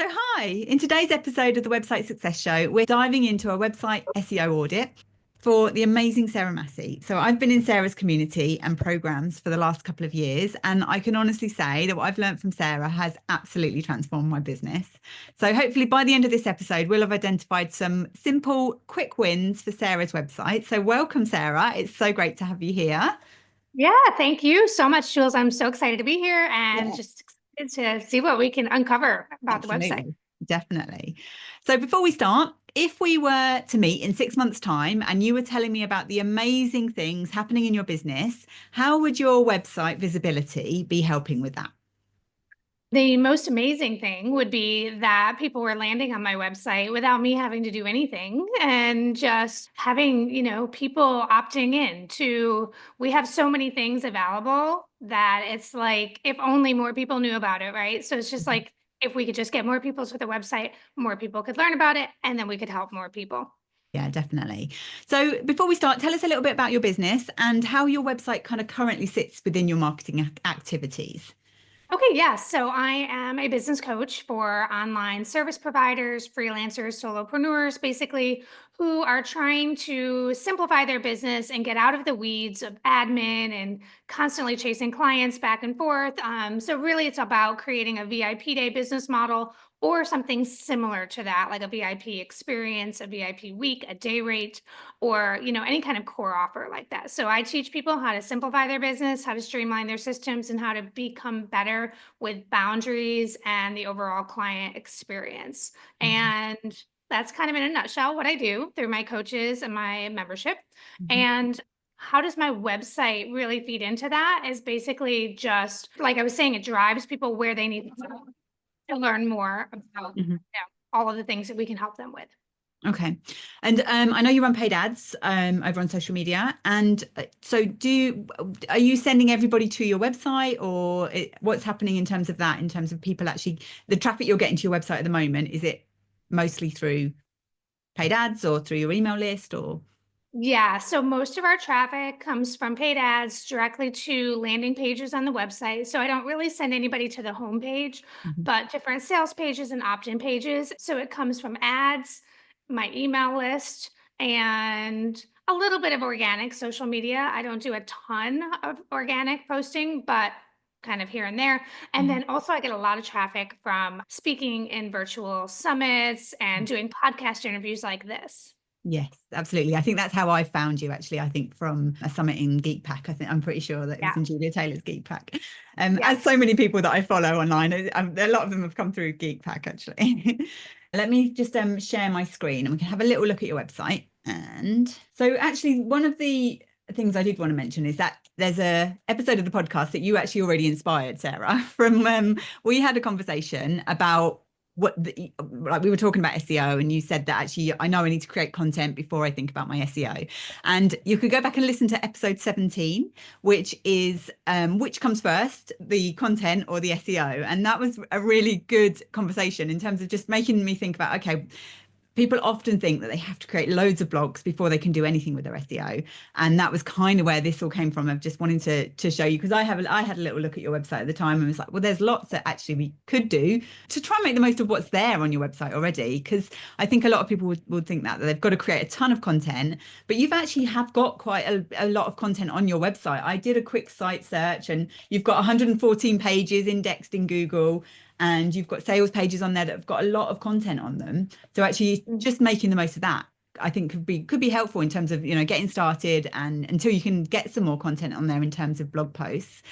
So, hi, in today's episode of the Website Success Show, we're diving into a website SEO audit for the amazing Sarah Masci. So, I've been in Sarah's community and programs for the last couple of years, and I can honestly say that what I've learned from Sarah has absolutely transformed my business. So, hopefully, by the end of this episode, we'll have identified some simple, quick wins for Sarah's website. So, welcome, Sarah. It's so great to have you here. Yeah, thank you so much, Jules. I'm so excited to be here and Yeah. just excited to see what we can uncover about the website. Absolutely, definitely. So before we start, if we were to meet in 6 months' time and you were telling me about the amazing things happening in your business, how would your website visibility be helping with that? The most amazing thing would be that people were landing on my website without me having to do anything and just having, people opting in to, we have so many things available that it's like, if only more people knew about it, right? So it's just like, if we could just get more people to the website, more people could learn about it, and then we could help more people. Yeah, definitely. So before we start, tell us a little bit about your business and how your website kind of currently sits within your marketing activities. Okay, yeah. So I am a business coach for online service providers, freelancers, solopreneurs, basically, who are trying to simplify their business and get out of the weeds of admin and constantly chasing clients back and forth. So really, it's about creating a VIP day business model or something similar to that, like a VIP experience, a VIP week, a day rate, or any kind of core offer like that. So I teach people how to simplify their business, how to streamline their systems, and how to become better with boundaries and the overall client experience. And that's kind of in a nutshell what I do through my coaches and my membership. Mhm. And how does my website really feed into that is basically just like I was saying, it drives people where they need to learn more about Mhm. all of the things that we can help them with. Okay. And I know you run paid ads over on social media. And so are you sending everybody to your website or what's happening in terms of that, in terms of people actually, the traffic you're getting to your website at the moment, is it mostly through paid ads or through your email list or? Yeah, so most of our traffic comes from paid ads directly to landing pages on the website. So I don't really send anybody to the homepage, Mhm. but different sales pages and opt-in pages. So it comes from ads, my email list, and a little bit of organic social media. I don't do a ton of organic posting, but kind of here and there. And Mhm. then also I get a lot of traffic from speaking in virtual summits and doing podcast interviews like this. Yes, absolutely. I think that's how I found you, actually. I think from a summit in Geek Pack. I'm pretty sure that it was Yeah. in Julia Taylor's Geek Pack. As Yes. so many people that I follow online, a lot of them have come through Geek Pack, actually. Let me just share my screen and we can have a little look at your website. And so actually one of the things I did want to mention is that there's a episode of the podcast that you actually already inspired, Sarah, from we had a conversation about like we were talking about SEO and you said that actually I know I need to create content before I think about my SEO. And you could go back and listen to episode 17, which is which comes first, the content or the SEO. And that was a really good conversation in terms of just making me think about, okay, people often think that they have to create loads of blogs before they can do anything with their SEO. And that was kind of where this all came from, of just wanting to show you, because I had a little look at your website at the time and was like, well, there's lots that actually we could do to try and make the most of what's there on your website already. Because I think a lot of people would think that they've got to create a ton of content, but you've actually have got quite a lot of content on your website. I did a quick site search and you've got 114 pages indexed in Google, and you've got sales pages on there that have got a lot of content on them. So actually just making the most of that, I think could be helpful in terms of, getting started and until you can get some more content on there in terms of blog posts.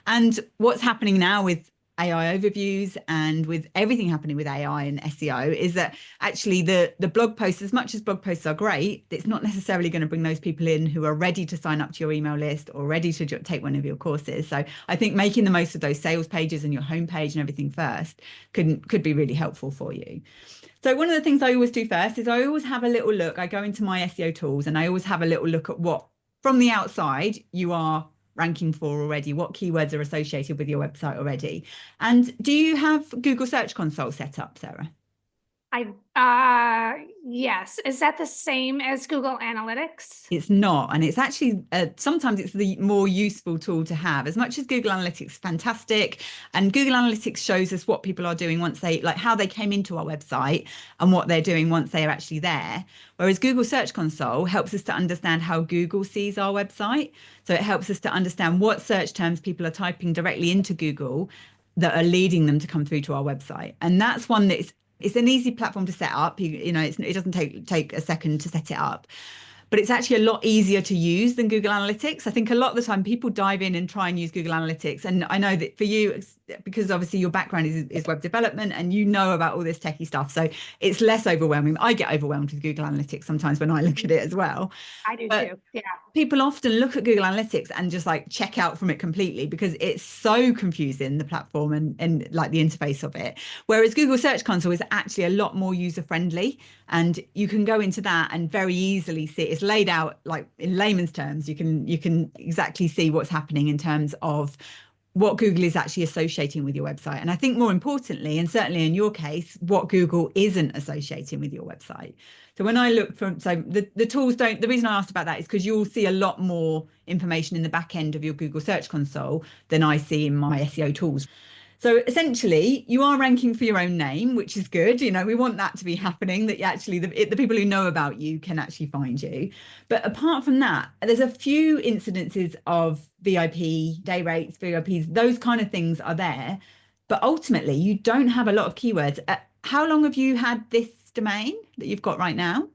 And what's happening now with AI overviews and with everything happening with AI and SEO is that actually the blog posts, as much as blog posts are great, it's not necessarily going to bring those people in who are ready to sign up to your email list or ready to take one of your courses. So I think making the most of those sales pages and your homepage and everything first could be really helpful for you. So one of the things I always do first is I always have a little look. I go into my SEO tools and I always have a little look at what from the outside you are ranking for already, what keywords are associated with your website already. And do you have Google Search Console set up, Sarah? Yes. Is that the same as Google Analytics? It's not, and it's actually sometimes it's the more useful tool to have. As much as Google Analytics is fantastic, and Google Analytics shows us what people are doing once they, like how they came into our website and what they're doing once they are actually there. Whereas Google Search Console helps us to understand how Google sees our website. So it helps us to understand what search terms people are typing directly into Google that are leading them to come through to our website. And that's one that it's an easy platform to set up. You know, it doesn't take a second to set it up, but it's actually a lot easier to use than Google Analytics. I think a lot of the time people dive in and try and use Google Analytics. And I know that for you, because obviously your background is web development and you know about all this techie stuff. So it's less overwhelming. I get overwhelmed with Google Analytics sometimes when I look at it as well. I do But too. Yeah. people often look at Google Analytics and just like check out from it completely because it's so confusing, the platform and like the interface of it. Whereas Google Search Console is actually a lot more user friendly, and you can go into that and very easily see it's laid out like in layman's terms. You can exactly see what's happening in terms of what Google is actually associating with your website. And I think more importantly, and certainly in your case, what Google isn't associating with your website. So when I look from, so the tools don't, the reason I asked about that is because you'll see a lot more information in the back end of your Google Search Console than I see in my SEO tools. So essentially, you are ranking for your own name, which is good. You know, we want that to be happening, that actually the people who know about you can actually find you. But apart from that, there's a few incidences of VIP, day rates, VIPs, those kind of things are there. But ultimately, you don't have a lot of keywords. How long have you had this domain that you've got right now?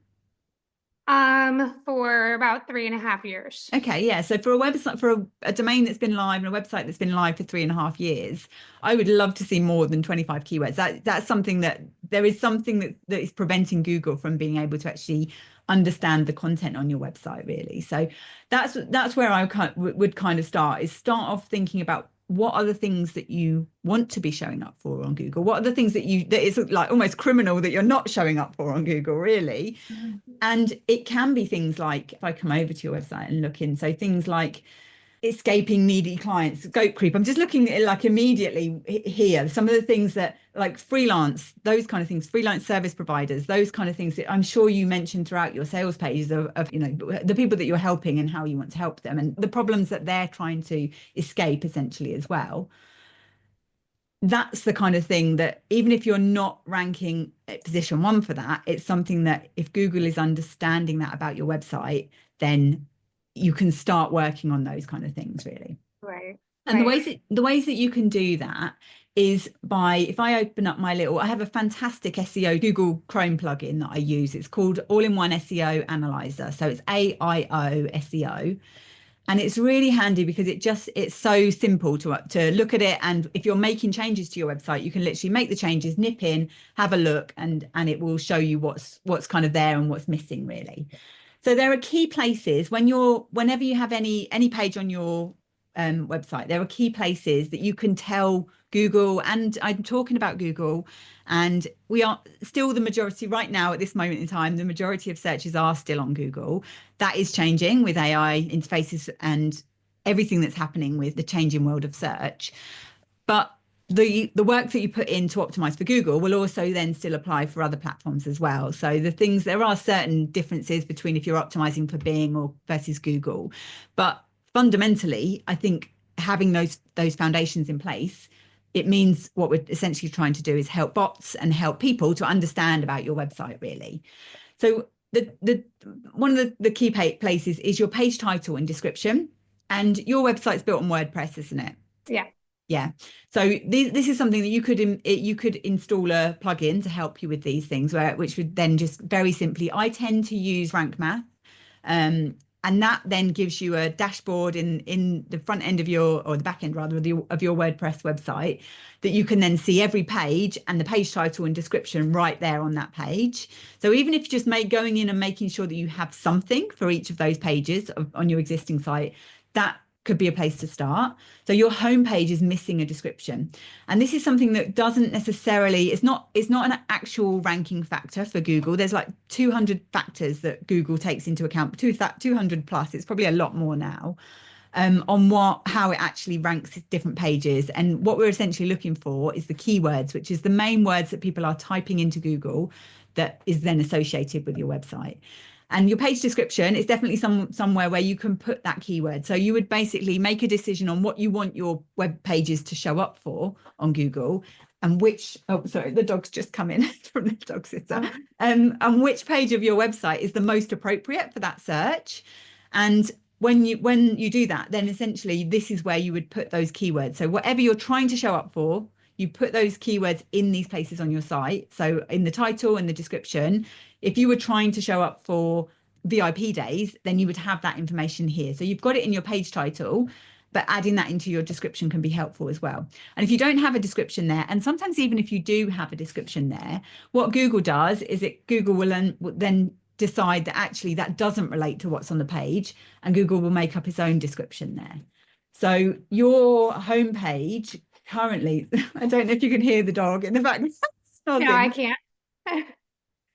For about 3.5 years. Okay, yeah. So for a website, for a domain that's been live and a website that's been live for 3.5 years, I would love to see more than 25 keywords. That's something that there is something that is preventing Google from being able to actually understand the content on your website, really. So that's where I would kind of start off thinking about what are the things that you want to be showing up for on Google? What are the things that is like almost criminal that you're not showing up for on Google, really? And it can be things like, if I come over to your website and look in, so things like escaping needy clients, scope creep. I'm just looking at like immediately here, some of the things that like freelance, those kind of things, freelance service providers, those kind of things that I'm sure you mentioned throughout your sales pages of you know, the people that you're helping and how you want to help them and the problems that they're trying to escape essentially as well. That's the kind of thing that even if you're not ranking at position 1 for that, it's something that if Google is understanding that about your website, then you can start working on those kind of things, really. Right. And the ways that you can do that is by, if I open up I have a fantastic SEO Google Chrome plugin that I use. It's called All-in-One SEO Analyzer. So it's AIO SEO. And it's really handy because it's so simple to look at it. And if you're making changes to your website, you can literally make the changes, nip in, have a look, and it will show you what's kind of there and what's missing, really. So there are key places whenever you have any page on your website, there are key places that you can tell Google, and I'm talking about Google, and we are still the majority right now at this moment in time, the majority of searches are still on Google. That is changing with AI interfaces and everything that's happening with the changing world of search. But the work that you put in to optimize for Google will also then still apply for other platforms as well. So there are certain differences between if you're optimizing for Bing or versus Google, but fundamentally, I think having those foundations in place, it means what we're essentially trying to do is help bots and help people to understand about your website, really. So one of the key places is your page title and description, and your website's built on WordPress, isn't it? Yeah. Yeah. So this is something that you could install a plugin to help you with these things, which would then just very simply, I tend to use Rank Math. And that then gives you a dashboard in the front end of or the back end rather of your WordPress website, that you can then see every page and the page title and description right there on that page. So even if you just going in and making sure that you have something for each of those pages on your existing site, that could be a place to start. So your homepage is missing a description. And this is something that doesn't necessarily, it's not an actual ranking factor for Google. There's like 200 factors that Google takes into account, 200 plus, it's probably a lot more now. on how it actually ranks different pages. And what we're essentially looking for is the keywords, which is the main words that people are typing into Google that is then associated with your website. And your page description is definitely somewhere where you can put that keyword. So you would basically make a decision on what you want your web pages to show up for on Google, and which, oh, sorry, the dog's just come in from the dog sitter, and which page of your website is the most appropriate for that search. And when you do that, then essentially this is where you would put those keywords. So whatever you're trying to show up for, you put those keywords in these places on your site. So in the title and the description, if you were trying to show up for VIP days, then you would have that information here. So you've got it in your page title, but adding that into your description can be helpful as well. And if you don't have a description there, and sometimes even if you do have a description there, what Google does is Google will then decide that actually that doesn't relate to what's on the page, and Google will make up its own description there. So your homepage currently, I don't know if you can hear the dog in the background. No, I can't.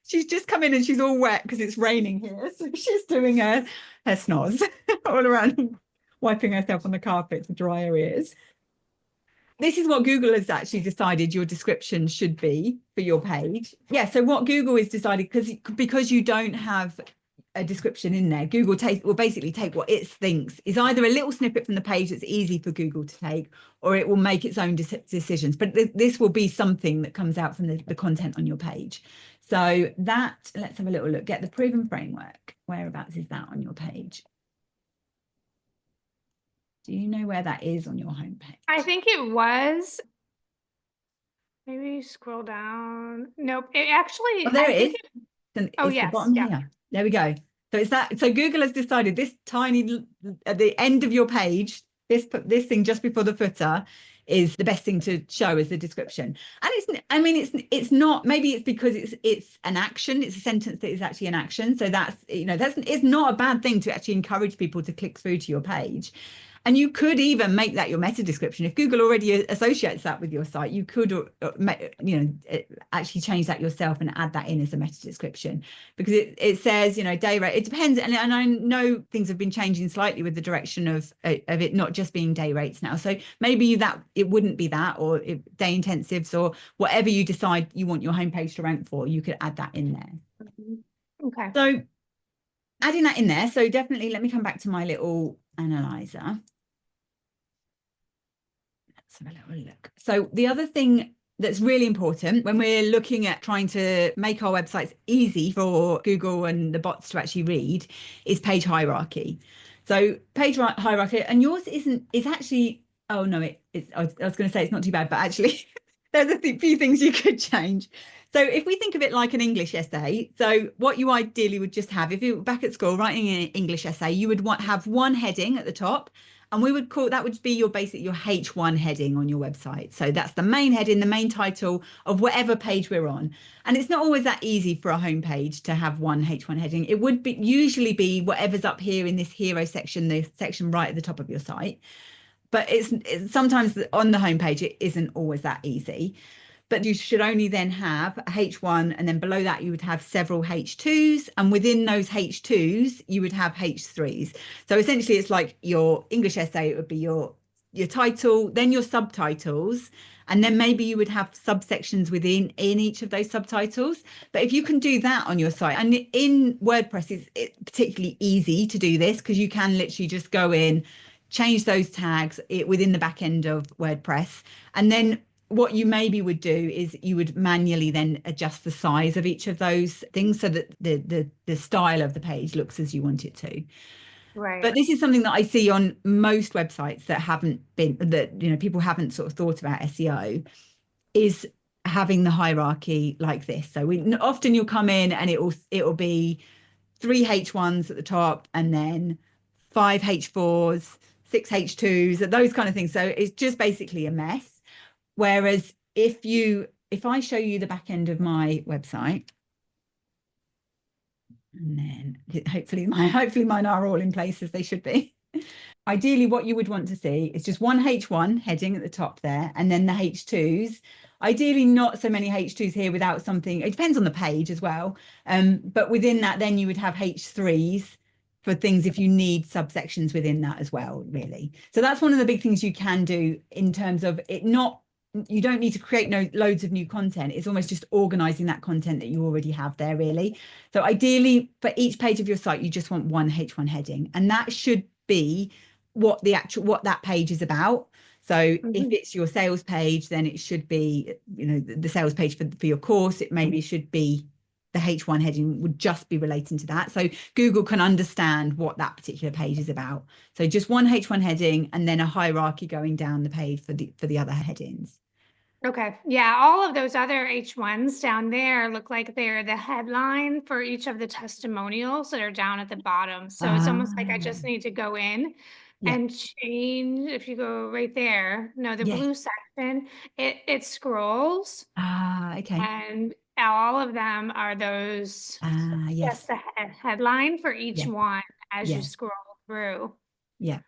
She's just come in and she's all wet because it's raining here. So she's doing her snores all around, wiping herself on the carpet to dry her ears. This is what Google has actually decided your description should be for your page. Yeah, so what Google has decided, because you don't have a description in there, Google will basically take what it thinks is either a little snippet from the page that's easy for Google to take, or it will make its own decisions. But this will be something that comes out from the content on your page. So that, let's have a little look. Get the proven framework. Whereabouts is that on your page? Do you know where that is on your homepage? I think it was. Maybe scroll down. Nope. It actually. Oh, there it is. It's the bottom here. There we go. So it's that. So Google has decided this tiny, at the end of your page, this thing just before the footer is the best thing to show as the description. And it's not, maybe it's because it's an action, it's a sentence that is actually an action. So it's not a bad thing to actually encourage people to click through to your page. And you could even make that your meta description. If Google already associates that with your site, you could, actually change that yourself and add that in as a meta description, because it says, day rate. It depends, and I know things have been changing slightly with the direction of it not just being day rates now. So maybe that it wouldn't be that, or day intensives, or whatever you decide you want your homepage to rank for, you could add that in there. Okay. So adding that in there. So definitely, let me come back to my little analyzer. Let's have a little look. So the other thing that's really important when we're looking at trying to make our websites easy for Google and the bots to actually read is page hierarchy. So page hierarchy, and yours is actually, oh no, I was going to say it's not too bad, but actually there's a few things you could change. So if we think of it like an English essay, so what you ideally would just have, if you were back at school writing an English essay, you would have one heading at the top, and we would call that would be your H1 heading on your website. So that's the main heading, the main title of whatever page we're on. And it's not always that easy for a homepage to have one H1 heading. It would usually be whatever's up here in this hero section, the section right at the top of your site. But it's sometimes on the homepage, it isn't always that easy. But you should only then have a H1, and then below that you would have several H2s, and within those H2s you would have H3s. So essentially it's like your English essay, it would be your title, then your subtitles, and then maybe you would have subsections within each of those subtitles. But if you can do that on your site, and in WordPress it's particularly easy to do this, because you can literally just go in, change those tags within the back end of WordPress, and then what you maybe would do is you would manually then adjust the size of each of those things so that the style of the page looks as you want it to. Right. But this is something that I see on most websites that people haven't sort of thought about SEO, is having the hierarchy like this. So often you'll come in and it'll be 3 H1s at the top, and then 5 H4s, 6 H2s, those kind of things. So it's just basically a mess. Whereas if I show you the back end of my website, and then hopefully mine are all in place as they should be. Ideally, what you would want to see is just one H1 heading at the top there, and then the H2s. Ideally, not so many H2s here without something. It depends on the page as well. But within that, then you would have H3s, for things if you need subsections within that as well, really. So that's one of the big things you can do in terms of it not, you don't need to create loads of new content. It's almost just organizing that content that you already have there, really. So ideally, for each page of your site, you just want one H1 heading, and that should be what that page is about. So if it's your sales page, then it should be, the sales page for your course. It maybe should be the H1 heading would just be relating to that. So Google can understand what that particular page is about. So just one H1 heading and then a hierarchy going down the page for the other headings. Okay. Yeah. All of those other H1s down there look like they're the headline for each of the testimonials that are down at the bottom. So it's almost like I just need to go in and change. If you go right there, no, the blue section, it scrolls. Okay. And all of them are those, just the headline for each one as you scroll through. Yeah.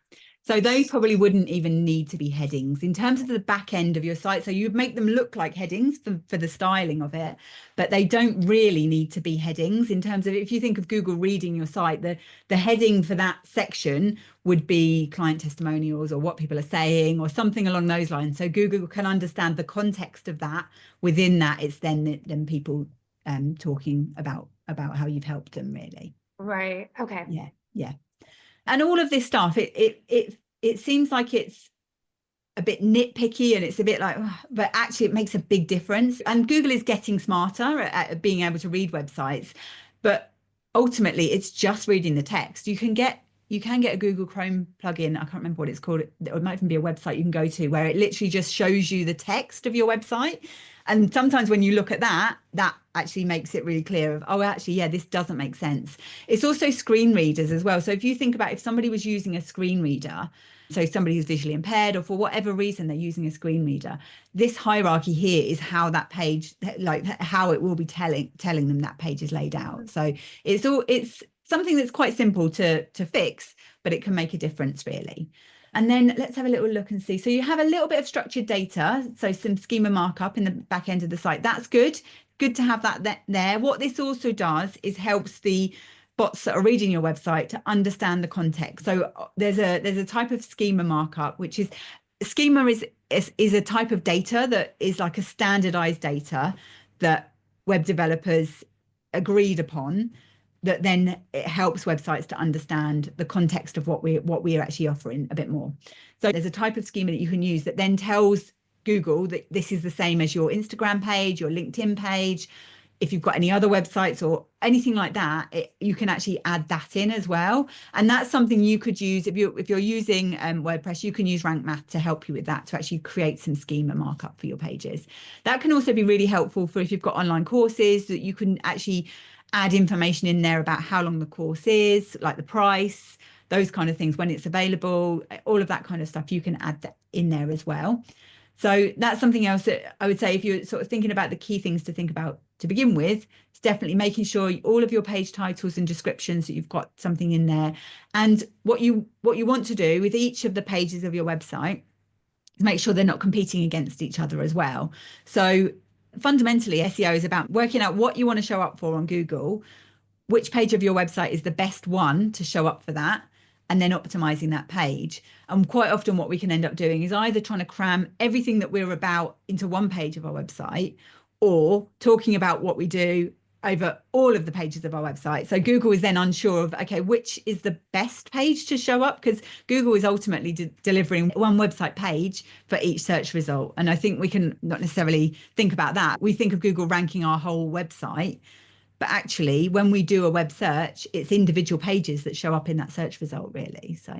So those probably wouldn't even need to be headings in terms of the back end of your site. So you'd make them look like headings for the styling of it, but they don't really need to be headings in terms of, if you think of Google reading your site, the heading for that section would be client testimonials or what people are saying or something along those lines. So Google can understand the context of that. Within that, it's then people talking about how you've helped them, really. Right. Okay. Yeah. Yeah. And all of this stuff, it seems like it's a bit nitpicky and it's a bit like, but actually it makes a big difference. And Google is getting smarter at being able to read websites, but ultimately it's just reading the text. You can get a Google Chrome plugin. I can't remember what it's called. It might even be a website you can go to where it literally just shows you the text of your website. And sometimes when you look at that actually makes it really clear of, oh, actually, yeah, this doesn't make sense. It's also screen readers as well. So if you think about if somebody was using a screen reader, so somebody who's visually impaired or for whatever reason they're using a screen reader, this hierarchy here is how that page, like how it will be telling them that page is laid out. So it's something that's quite simple to fix, but it can make a difference, really. And then let's have a little look and see. So you have a little bit of structured data, so some schema markup in the back end of the site. That's good. Good to have that there. What this also does is helps the bots that are reading your website to understand the context. So there's a type of schema markup, which is schema is a type of data that is like a standardized data that web developers agreed upon, that then it helps websites to understand the context of what we're actually offering a bit more. So there's a type of schema that you can use that then tells Google that this is the same as your Instagram page, your LinkedIn page. If you've got any other websites or anything like that, you can actually add that in as well. And that's something you could use if you're using WordPress. You can use Rank Math to help you with that, to actually create some schema markup for your pages. That can also be really helpful for if you've got online courses, that you can actually add information in there about how long the course is, like the price, those kind of things, when it's available, all of that kind of stuff, you can add that in there as well. So that's something else that I would say, if you're sort of thinking about the key things to think about to begin with, it's definitely making sure all of your page titles and descriptions, that you've got something in there. And what you want to do with each of the pages of your website is make sure they're not competing against each other as well. So fundamentally, SEO is about working out what you want to show up for on Google, which page of your website is the best one to show up for that, and then optimizing that page. And quite often what we can end up doing is either trying to cram everything that we're about into one page of our website, or talking about what we do over all of the pages of our website. So Google is then unsure of, okay, which is the best page to show up, because Google is ultimately delivering one website page for each search result. And I think we can not necessarily think about that. We think of Google ranking our whole website, but actually when we do a web search, it's individual pages that show up in that search result, really. So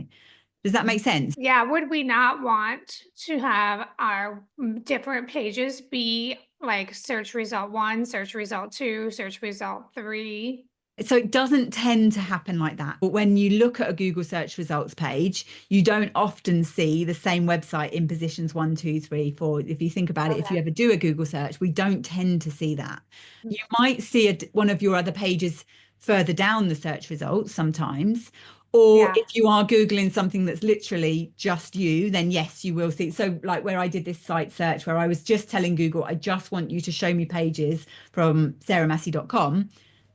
does that make sense? Yeah. Would we not want to have our different pages be like search result 1, search result 2, search result 3? So it doesn't tend to happen like that. But when you look at a Google search results page, you don't often see the same website in positions 1, 2, 3, 4. If you think about it, if you ever do a Google search, we don't tend to see that. You might see one of your other pages further down the search results sometimes. Or if you are Googling something that's literally just you, then yes, you will see. So like where I did this site search, where I was just telling Google, I just want you to show me pages from sarahmasci.com.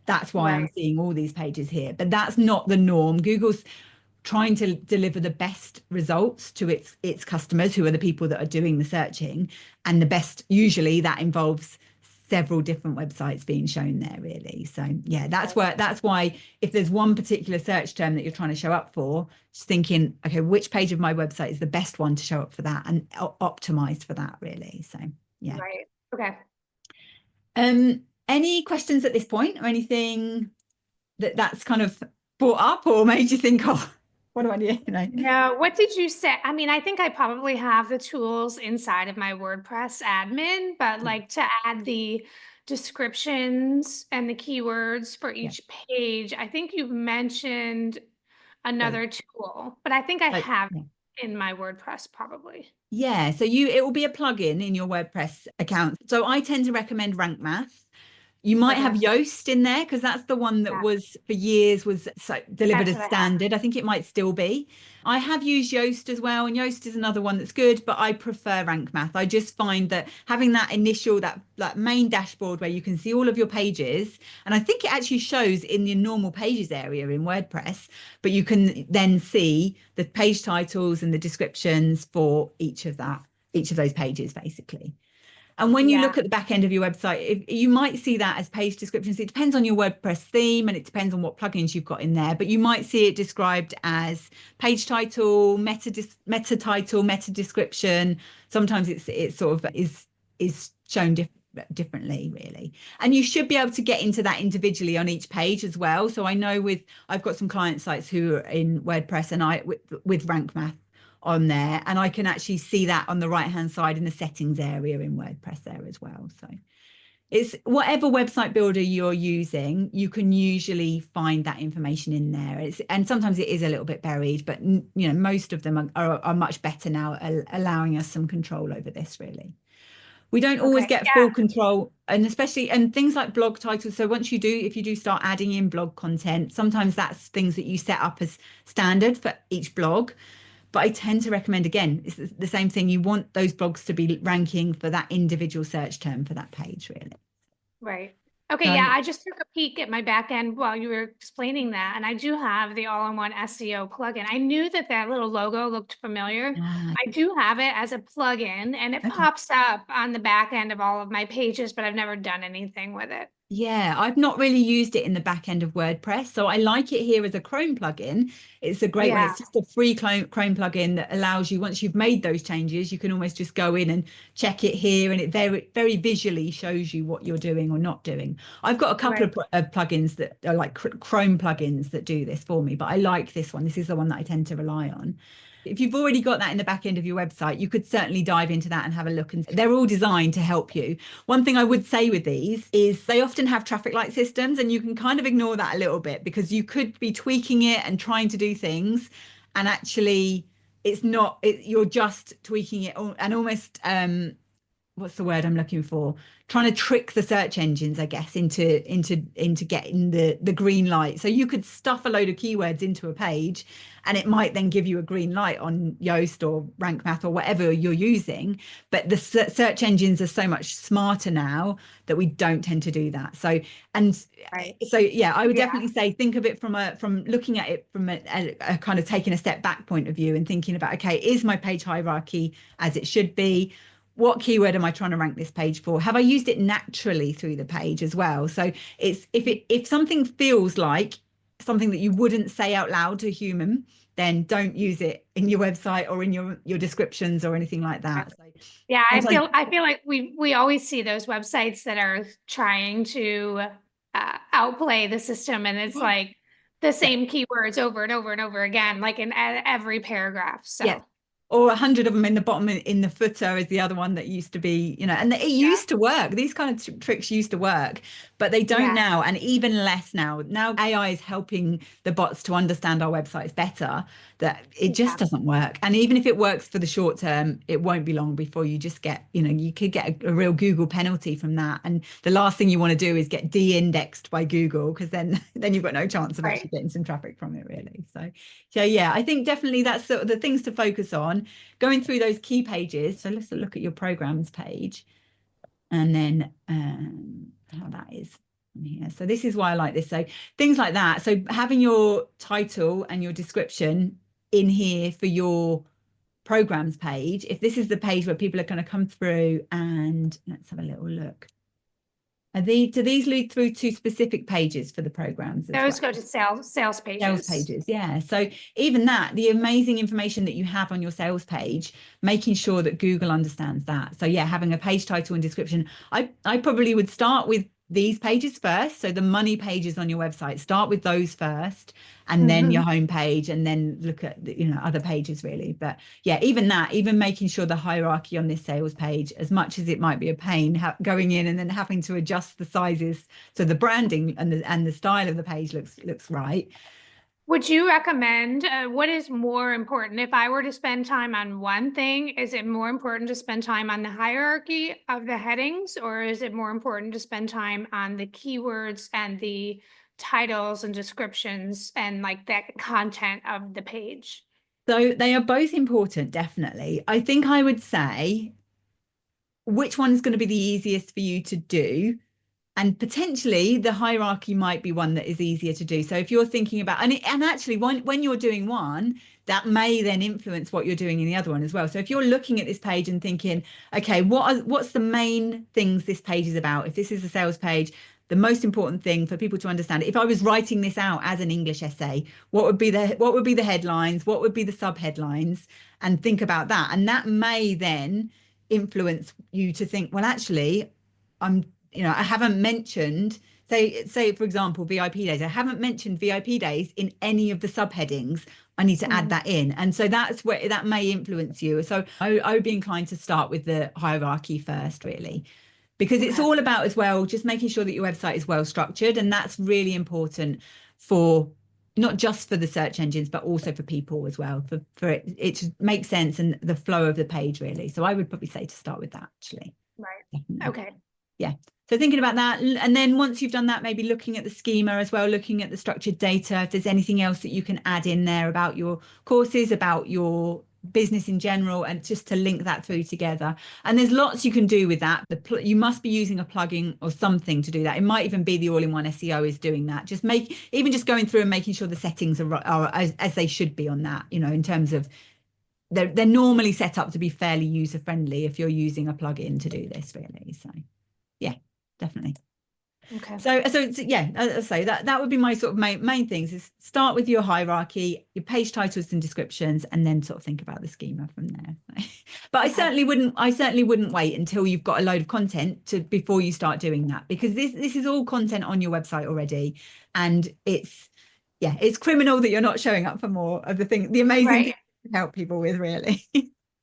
That's why I'm Right. seeing all these pages here. But that's not the norm. Google's trying to deliver the best results to its customers, who are the people that are doing the searching, and the best, usually that involves several different websites being shown there, really. So yeah, that's why if there's one particular search term that you're trying to show up for, just thinking, okay, which page of my website is the best one to show up for that, and optimized for that, really. So yeah. Right. Okay. Any questions at this point, or anything that's kind of brought up or made you think, oh, what do I do? You know? No, what did you say? I mean, I think I probably have the tools inside of my WordPress admin, but Yeah, like to add the descriptions and the keywords for yeah. each page, I think you've mentioned So, another tool, but I think I have yeah. it in my WordPress probably. Yeah, so it will be a plugin in your WordPress account. So I tend to recommend Rank Math. You might Okay. have Yoast in there, because that's the one that Yeah, was for years was delivered that's as what I have. standard. I think it might still be. I have used Yoast as well, and Yoast is another one that's good, but I prefer Rank Math. I just find that having that initial, that main dashboard where you can see all of your pages, and I think it actually shows in the normal pages area in WordPress, but you can then see the page titles and the descriptions for each of those pages, basically. And when you Yeah, look at the back end of your website, you might see that as page descriptions. It depends on your WordPress theme, and it depends on what plugins you've got in there. But you might see it described as page title, meta title, meta description. Sometimes it sort of is shown differently, really. And you should be able to get into that individually on each page as well. So I know I've got some client sites who are in WordPress, and with Rank Math on there, and I can actually see that on the right hand side in the settings area in WordPress there as well. So it's whatever website builder you're using, you can usually find that information in there. And sometimes it is a little bit buried, but most of them are much better now, allowing us some control over this, really. We don't always okay. get full Yeah, control, and especially and things like blog titles. So if you do start adding in blog content, sometimes that's things that you set up as standard for each blog. But I tend to recommend, again, it's the same thing. You want those blogs to be ranking for that individual search term for that page, really. right. Okay, yeah, So, I just took a peek at my back end while you were explaining that, and I do have the all-in-one SEO plugin. I knew that that little logo looked familiar. I do have it as a plugin, and it okay. pops up on the back end of all of my pages, but I've never done anything with it. Yeah, I've not really used it in the back end of WordPress. So I like it here as a Chrome plugin. It's a great one. Yeah, It's just a free Chrome plugin that allows you, once you've made those changes, you can almost just go in and check it here. And it very, very visually shows you what you're doing or not doing. I've got a couple right. of plugins that are like Chrome plugins that do this for me, but I like this one. This is the one that I tend to rely on. If you've already got that in the back end of your website, you could certainly dive into that and have a look. And they're all designed to help you. One thing I would say with these is they often have traffic light systems, and you can kind of ignore that a little bit, because you could be tweaking it and trying to do things, and actually it's not, you're just tweaking it and almost what's the word I'm looking for? Trying to trick the search engines, I guess, into getting the green light. So you could stuff a load of keywords into a page, and it might then give you a green light on Yoast or Rank Math or whatever you're using. But the search engines are so much smarter now that we don't tend to do that. And Right. so yeah, I would Yeah, definitely say think of it from looking at it from a kind of taking a step back point of view, and thinking about, okay, is my page hierarchy as it should be? What keyword am I trying to rank this page for? Have I used it naturally through the page as well? So it's if something feels like something that you wouldn't say out loud to a human, then don't use it in your website or in your descriptions or anything like that. So yeah, sometimes, I feel like we always see those websites that are trying to outplay the system, and it's like the yeah, same keywords over and over and over again, like in every paragraph. yeah, So or 100 of them in the bottom in the footer is the other one that used to be, and it yeah, used to work. These kind of tricks used to work, but they don't yeah, now, and even less now. Now AI is helping the bots to understand our websites better, that it just yeah, doesn't work. And even if it works for the short term, it won't be long before you just get, you could get a real Google penalty from that. And the last thing you want to do is get de-indexed by Google, because then you've got no chance of actually right. getting some traffic from it, really. So yeah, I think definitely that's sort of the things to focus on, going through those key pages. So let's look at your programs page, and then how that is. in here. So this is why I like this. So things like that. So having your title and your description in here for your programs page, if this is the page where people are going to come through, and let's have a little look. Do these lead through to specific pages for the programs as well? Those go to sales pages. Sales pages, yeah. So even that, the amazing information that you have on your sales page, making sure that Google understands that. So yeah, having a page title and description. I probably would start with these pages first. So the money pages on your website, start with those first, and then your home page, and then look at the, other pages really. But yeah, even making sure the hierarchy on this sales page, as much as it might be a pain going in and then having to adjust the sizes so the branding and the style of the page looks right. Would you recommend, what is more important? If I were to spend time on one thing, is it more important to spend time on the hierarchy of the headings, or is it more important to spend time on the keywords and the titles and descriptions and like that content of the page? So they are both important, definitely. I think I would say which one is going to be the easiest for you to do. And potentially the hierarchy might be one that is easier to do. So if you're thinking about, and actually when you're doing one, that may then influence what you're doing in the other one as well. So if you're looking at this page and thinking, okay, what's the main things this page is about? If this is a sales page, the most important thing for people to understand, if I was writing this out as an English essay, what would be the headlines? What would be the subheadlines? And think about that. And that may then influence you to think, well, actually, I haven't mentioned, say for example, VIP days. I haven't mentioned VIP days in any of the subheadings. I need to add that in. And so that's where that may influence you. So I would be inclined to start with the hierarchy first, really, because it's all about as well, just making sure that your website is well structured. And that's really important for not just for the search engines, but also for people as well, for it to make sense and the flow of the page, really. So I would probably say to start with that, actually. Right. Definitely. Okay. Yeah. So thinking about that, and then once you've done that, maybe looking at the schema as well, looking at the structured data, if there's anything else that you can add in there about your courses, about your business in general, and just to link that through together. And there's lots you can do with that. You must be using a plugin or something to do that. It might even be the all-in-one SEO is doing that. Just going through and making sure the settings are as they should be on that, in terms of they're normally set up to be fairly user-friendly if you're using a plugin to do this, really. So yeah, definitely. Okay. So yeah, as I say, that would be my sort of main things is start with your hierarchy, your page titles and descriptions, and then sort of think about the schema from there. But I certainly wouldn't wait until you've got a load of content before you start doing that, because this is all content on your website already, and it's criminal that you're not showing up for more of the amazing things to help people with, really.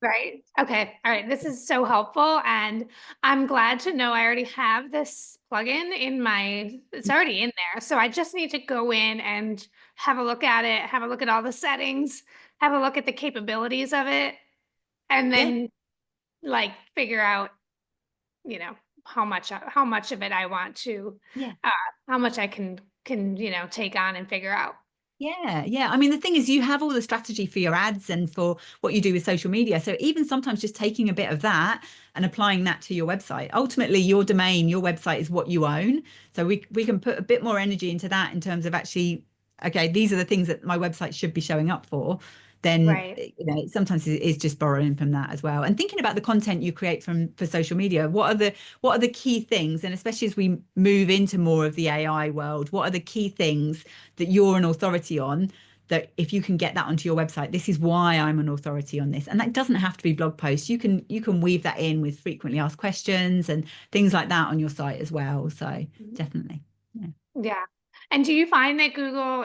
Right. Okay. All right. This is so helpful. And I'm glad to know I already have this plugin it's already in there. So I just need to go in and have a look at it, have a look at all the settings, have a look at the capabilities of it, and then like figure out, how much of it I want to, how much I can, take on and figure out. Yeah. I mean, the thing is, you have all the strategy for your ads and for what you do with social media. So even sometimes just taking a bit of that and applying that to your website. Ultimately, your domain, your website is what you own. So we can put a bit more energy into that in terms of actually, okay, these are the things that my website should be showing up for. Then sometimes it's just borrowing from that as well, and thinking about the content you create for social media. What are the key things, and especially as we move into more of the AI world, what are the key things that you're an authority on, that if you can get that onto your website, this is why I'm an authority on this. And that doesn't have to be blog posts. You can weave that in with frequently asked questions and things like that on your site as well. So definitely. Yeah. And do you find that Google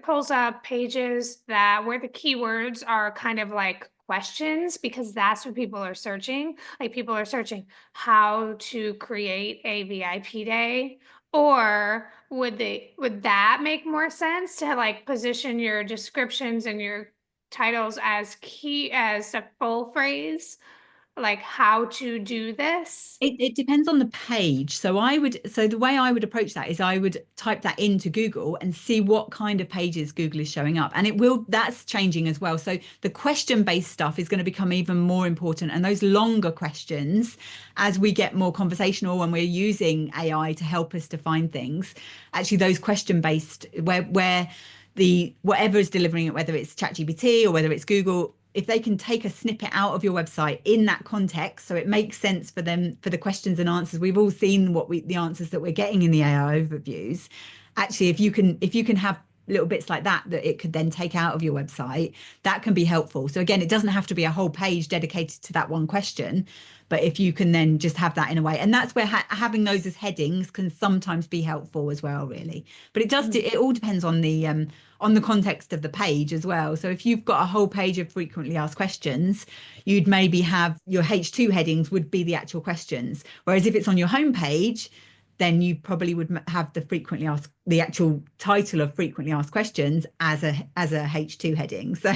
pulls up pages where the keywords are kind of like questions, because that's what people are searching? Like people are searching how to create a VIP day, or would that make more sense to like position your descriptions and your titles as a full phrase? like how to do this? It depends on the page. So the way I would approach that is I would type that into Google and see what kind of pages Google is showing up. And that's changing as well. So the question-based stuff is going to become even more important. And those longer questions, as we get more conversational and we're using AI to help us to find things, actually those question-based where the whatever is delivering it, whether it's ChatGPT or whether it's Google, if they can take a snippet out of your website in that context, so it makes sense for them, for the questions and answers. We've all seen the answers that we're getting in the AI overviews. Actually, if you can have little bits like that it could then take out of your website, that can be helpful. So again, it doesn't have to be a whole page dedicated to that one question, but if you can then just have that in a way, and that's where having those as headings can sometimes be helpful as well, really. But it all depends on the context of the page as well. So if you've got a whole page of frequently asked questions, you'd maybe have your H2 headings would be the actual questions. Whereas if it's on your homepage, then you probably would have the actual title of frequently asked questions as a H2 heading. So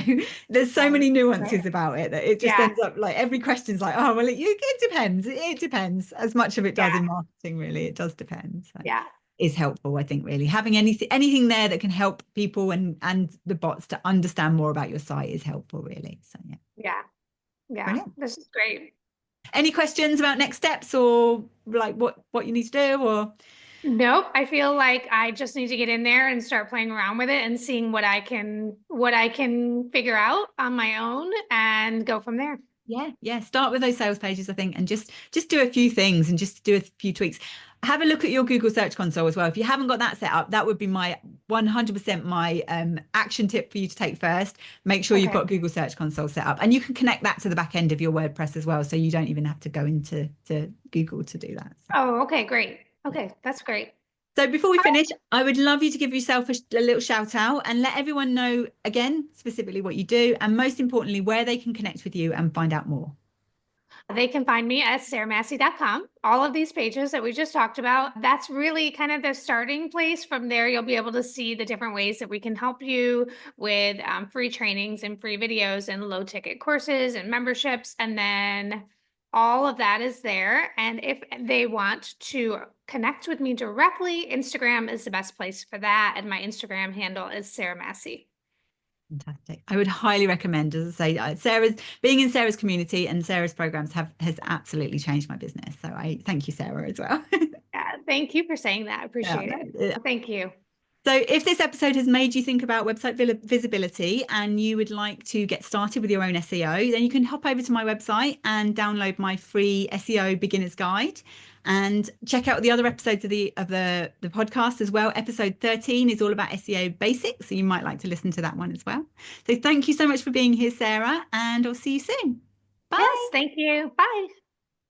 there's so many nuances about it that it just ends up like every question's like, oh, well, it depends. It depends, as much of it does in marketing, really. It does depend. So is helpful, I think, really. Having anything there that can help people and the bots to understand more about your site is helpful, really. So yeah. Brilliant. This is great. Any questions about next steps or like what you need to do? Or nope, I feel like I just need to get in there and start playing around with it and seeing what I can figure out on my own and go from there. Yeah. Start with those sales pages, I think, and just do a few things and just do a few tweaks. Have a look at your Google Search Console as well. If you haven't got that set up, that would be my 100% my action tip for you to take first. Make sure you've got Google Search Console set up, and you can connect that to the back end of your WordPress as well, so you don't even have to go into Google to do that. So. Oh, okay, great. Okay, that's great. So before we finish, I would love you to give yourself a little shout out and let everyone know again, specifically what you do, and most importantly, where they can connect with you and find out more. They can find me at sarahmasci.com. All of these pages that we just talked about, that's really kind of the starting place. From there, you'll be able to see the different ways that we can help you with free trainings and free videos and low ticket courses and memberships. And then all of that is there. And if they want to connect with me directly, Instagram is the best place for that. And my Instagram handle is Sarah Masci. Fantastic. I would highly recommend, as I say, being in Sarah's community and Sarah's programs has absolutely changed my business. So I thank you, Sarah, as well. Thank you for saying that. I appreciate it. Thank you. So if this episode has made you think about website visibility and you would like to get started with your own SEO, then you can hop over to my website and download my free SEO Beginner's Guide and check out the other episodes of the podcast as well. Episode 13 is all about SEO Basics, so you might like to listen to that one as well. So thank you so much for being here, Sarah, and I'll see you soon. Bye. Yes, thank you. Bye.